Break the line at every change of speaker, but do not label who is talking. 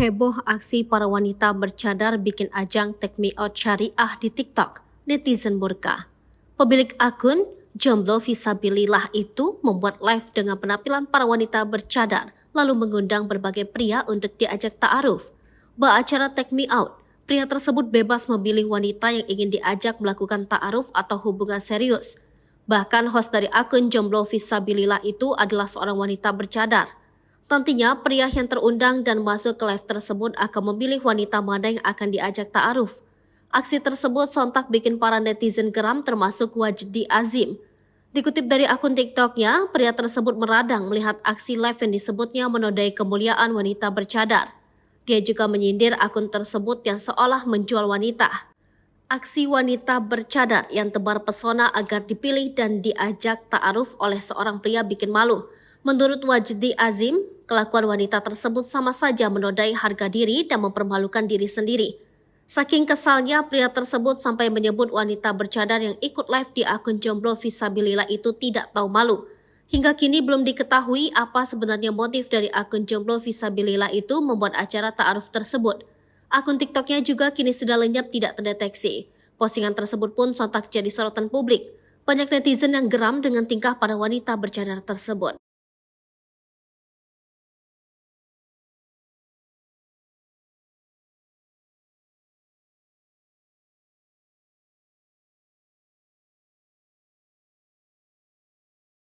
Heboh aksi para wanita bercadar bikin ajang Take Me Out Syariah di TikTok. Netizen murka. Pemilik akun Jomblo Visabilillah itu membuat live dengan penampilan para wanita bercadar, lalu mengundang berbagai pria untuk diajak ta'aruf. Acara Take Me Out, pria tersebut bebas memilih wanita yang ingin diajak melakukan ta'aruf atau hubungan serius. Bahkan host dari akun Jomblo Visabilillah itu adalah seorang wanita bercadar. Tentunya pria yang terundang dan masuk ke live tersebut akan memilih wanita mana yang akan diajak ta'aruf. Aksi tersebut sontak bikin para netizen geram termasuk Wajdi Azim. Dikutip dari akun TikToknya, pria tersebut meradang melihat aksi live yang disebutnya menodai kemuliaan wanita bercadar. Dia juga menyindir akun tersebut yang seolah menjual wanita. Aksi wanita bercadar yang tebar pesona agar dipilih dan diajak ta'aruf oleh seorang pria bikin malu. Menurut Wajdi Azim, kelakuan wanita tersebut sama saja menodai harga diri dan mempermalukan diri sendiri. Saking kesalnya, pria tersebut sampai menyebut wanita bercadar yang ikut live di akun Jomblo Visabilillah itu tidak tahu malu. Hingga kini belum diketahui apa sebenarnya motif dari akun Jomblo Visabilillah itu membuat acara ta'aruf tersebut. Akun TikToknya juga kini sudah lenyap tidak terdeteksi. Postingan tersebut pun sontak jadi sorotan publik. Banyak netizen yang geram dengan tingkah para wanita bercadar tersebut.